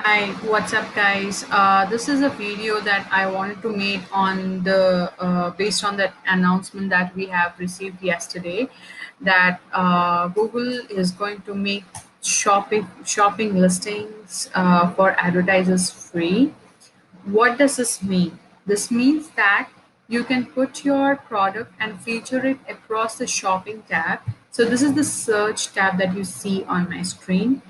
Hi, what's up, guys? This is a video that I wanted to make on the based on that announcement that we have received yesterday, that Google is going to make shopping listings for advertisers free. What does this mean? This means that you can put your product and feature it across the shopping tab. So this is the search tab that you see on my screen.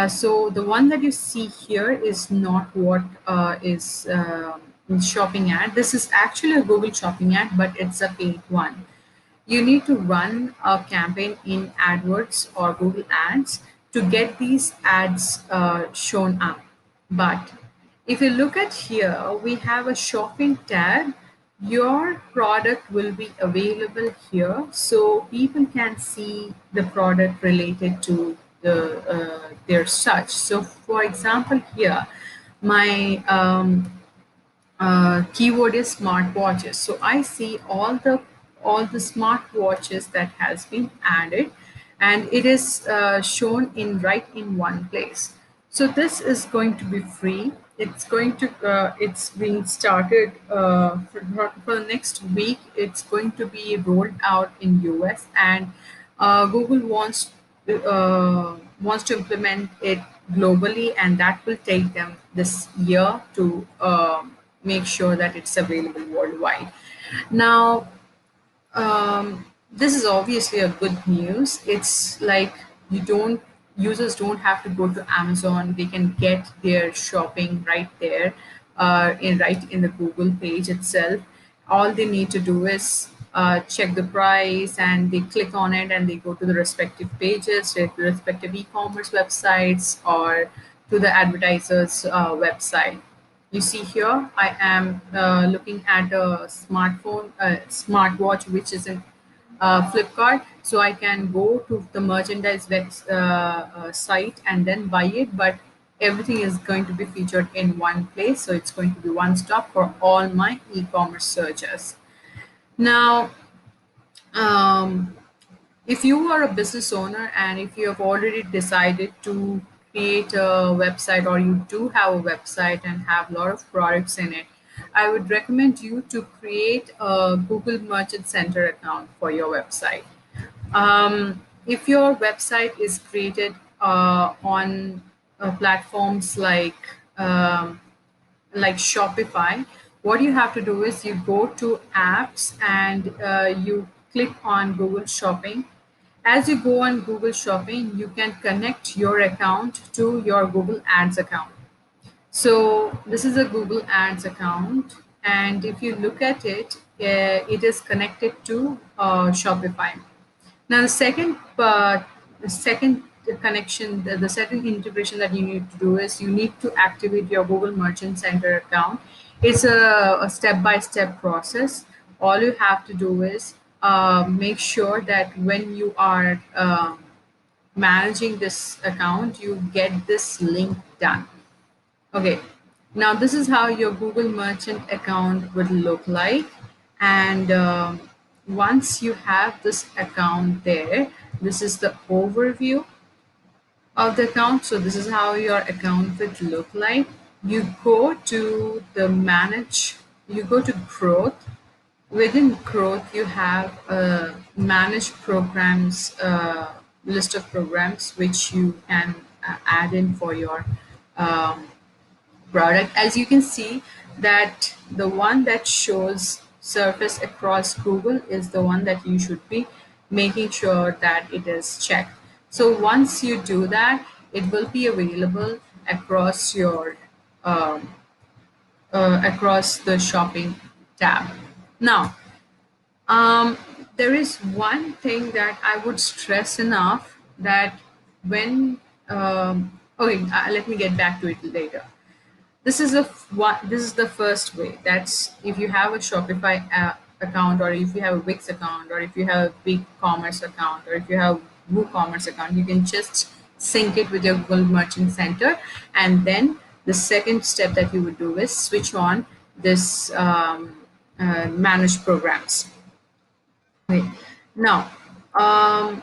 So the one that you see here is not what is in shopping ad. This is actually a Google shopping ad, but it's a paid one. You need to run a campaign in AdWords or Google Ads to get these ads shown up. But if you look at here, we have a shopping tab. Your product will be available here, so people can see the product related to their search. So, for example, here my keyword is smartwatches. So I see all the smartwatches that has been added, and it is shown in right in one place. So this is going to be free. It's being started for the next week. It's going to be rolled out in US, and Google wants to implement it globally, and that will take them this year to make sure that it's available worldwide. Now, this is obviously a good news. It's like you don't users don't have to go to Amazon. They can get their shopping right there, in the Google page itself. All they need to do is check the price, and they click on it, and they go to the respective pages, to the respective e-commerce websites, or to the advertiser's website. You see here, I am looking at a smartwatch, which is in Flipkart. So I can go to the merchandise site and then buy it, but everything is going to be featured in one place. So it's going to be one stop for all my e-commerce searches. Now, um, if you are a business owner and if you have already decided to create a website, or you do have a website and have a lot of products in it, I would recommend you to create a Google Merchant Center account for your website. If your website is created on platforms like Shopify, what you have to do is you go to apps, and you click on Google Shopping. As you go on Google Shopping, you can connect your account to your Google Ads account. So this is a Google Ads account, and if you look at it, it is connected to Shopify. Now, the second connection, the second integration that you need to do is you need to activate your Google Merchant Center account. It's a step-by-step process. All you have to do is make sure that when you are managing this account, you get this link done. Okay, now this is how your Google Merchant account would look like. And once you have this account there, this is the overview of the account. So this is how your account would look like. You go to the manage, you go to growth. Within growth, you have a manage programs, list of programs which you can add in for your um, product. As you can see, that the one that shows surface across Google is the one that you should be making sure that it is checked. So once you do that, it will be available across your across the shopping tab. Now, um, there is one thing that I would stress enough, that when okay, let me get back to it later. This is the first way. That's if you have a Shopify account, or if you have a Wix account, or if you have a big commerce account, or if you have WooCommerce account, you can just sync it with your Google Merchant Center. And then the second step that you would do is switch on this manage programs. Okay. Now, um,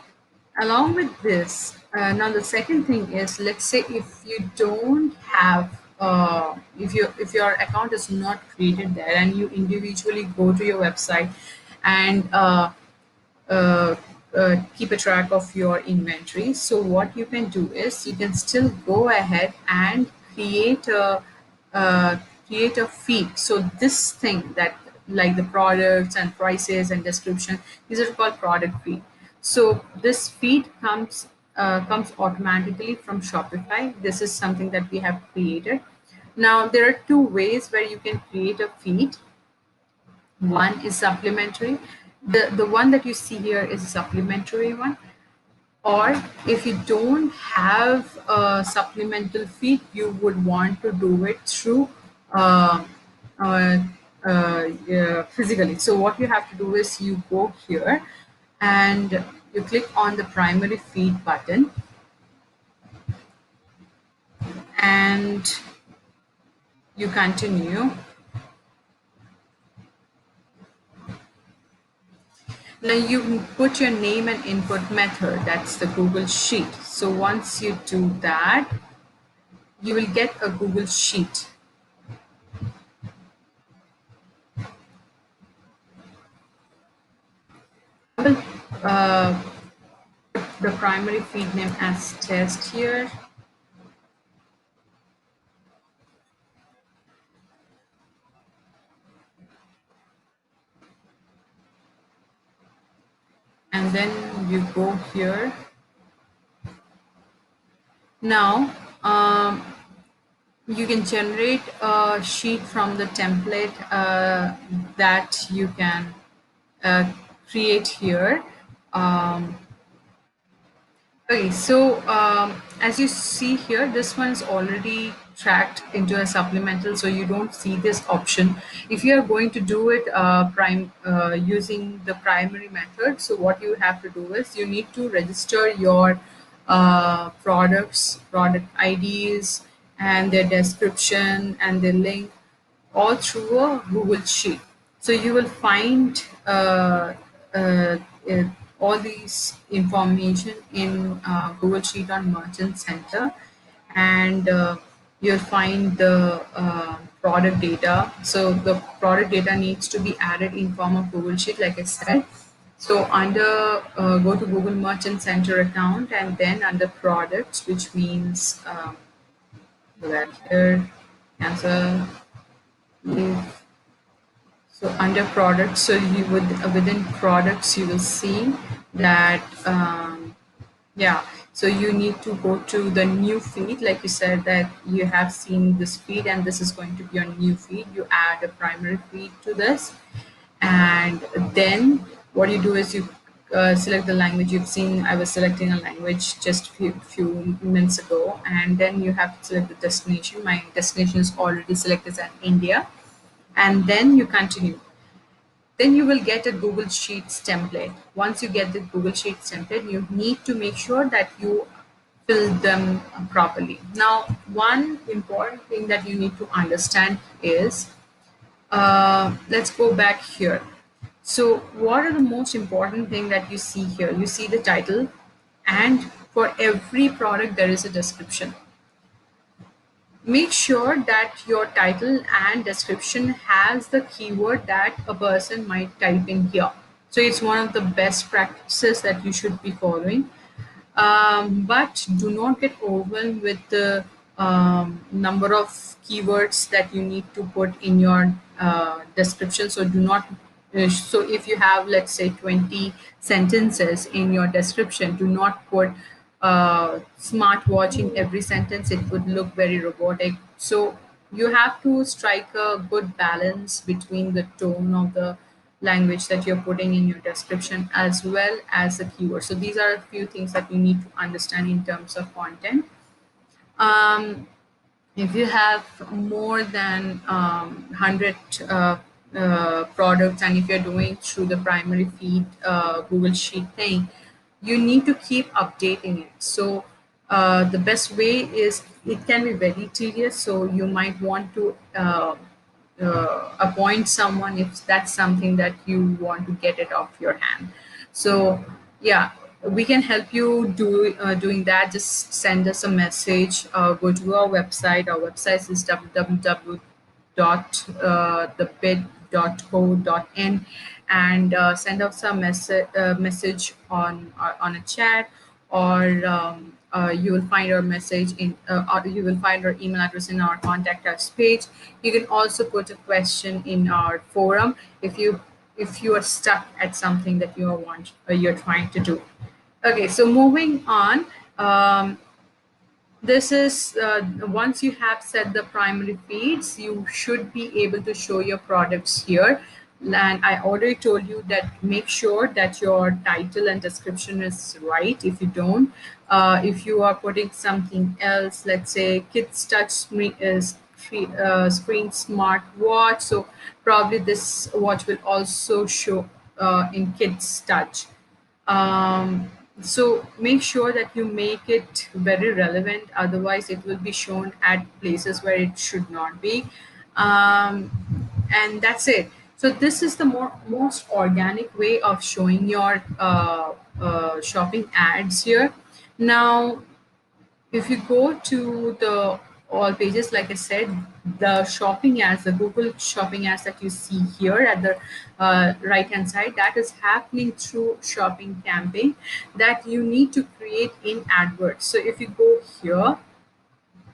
along with this, now the second thing is, let's say if you don't have if your account is not created there and you individually go to your website and uh, keep a track of your inventory. So what you can do is you can still go ahead and create a uh, create a feed. So this thing that like the products and prices and description, these are called product feed. So this feed comes automatically from Shopify. This is something that we have created. Now there are two ways where you can create a feed. One is supplementary. The one that you see here is a supplementary one. Or if you don't have a supplemental feed, you would want to do it through uh, uh, yeah, physically. So what you have to do is you go here and you click on the primary feed button and you continue. Now you put your name and input method, that's the Google Sheet. So once you do that, you will get a Google Sheet. I will put the primary feed name as test here. And then you go here. Now, you can generate a sheet from the template that you can uh, create here. Um, Okay, so as you see here, this one is already tracked into a supplemental, so you don't see this option. If you are going to do it using the primary method, so what you have to do is you need to register your product IDs, and their description and their link all through a Google Sheet. So you will find uh, uh, all these information in Google Sheet on Merchant Center, and you'll find the product data. So the product data needs to be added in form of Google Sheet, like I said. So under go to Google Merchant Center account, and then under products, which means go back here, cancel, leave. So under products, so you would within products you will see that yeah. So you need to go to the new feed, like you said that you have seen this feed and this is going to be your new feed. You add a primary feed to this, and then what you do is you select the language. You've seen I was selecting a language just few minutes ago, and then you have to select the destination. My destination is already selected as India, and then you continue. Then you will get a Google Sheets template. Once you get the Google Sheets template, you need to make sure that you fill them properly. Now, one important thing that you need to understand is let's go back here. So, what are the most important thing that you see here? You see the title, and for every product, there is a description. Make sure that your title and description has the keyword that a person might type in here. So it's one of the best practices that you should be following. But do not get overwhelmed with the number of keywords that you need to put in your description. So do not so if you have, let's say, 20 sentences in your description, do not put smartwatch in every sentence. It would look very robotic. So you have to strike a good balance between the tone of the language that you're putting in your description as well as the keyword. So these are a few things that you need to understand in terms of content. Um, if you have more than 100 products, and if you're doing through the primary feed Google Sheet thing, you need to keep updating it. So the best way is, it can be very tedious, so you might want to appoint someone if that's something that you want to get it off your hand. So yeah, we can help you doing that. Just send us a message. Go to our website. Our website is www.thebid.co.in, and send us a message on a chat, or you will find our message in or you will find our email address in our contact us page. You can also put a question in our forum if you are stuck at something that you're trying to do. Okay, so moving on. This is once you have set the primary feeds, you should be able to show your products here. And I already told you that make sure that your title and description is right. If you don't, if you are putting something else, let's say kids touch screen is screen smart watch, so probably this watch will also show in kids touch. So make sure that you make it very relevant, otherwise it will be shown at places where it should not be. um, and that's it. So this is the most organic way of showing your shopping ads here. Now, if you go to the all pages, like I said, the shopping ads, the Google shopping ads that you see here at the right hand side, that is happening through shopping campaign that you need to create in AdWords. So if you go here,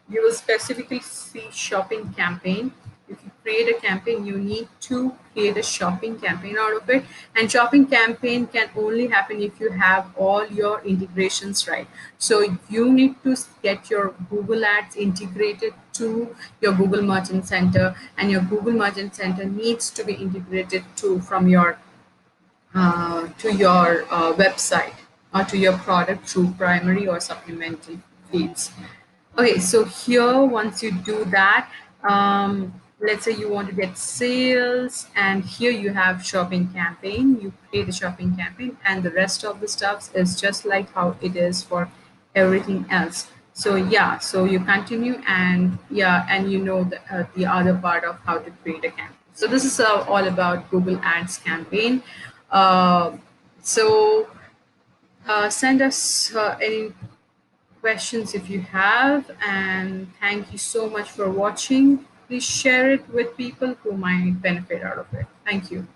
you will specifically see shopping campaign. If you create a campaign, you need to create a shopping campaign out of it. And shopping campaign can only happen if you have all your integrations right. So you need to get your Google Ads integrated to your Google Merchant Center, and your Google Merchant Center needs to be integrated to your website or to your product through primary or supplemental feeds. Okay, so here, once you do that, let's say you want to get sales, and here you have shopping campaign. You create a shopping campaign, and the rest of the stuff is just like how it is for everything else. So yeah, so you continue, and yeah, and you know the other part of how to create a campaign. So this is all about Google Ads campaign. Uh, so send us any questions if you have, and thank you so much for watching. Please share it with people who might benefit out of it. Thank you.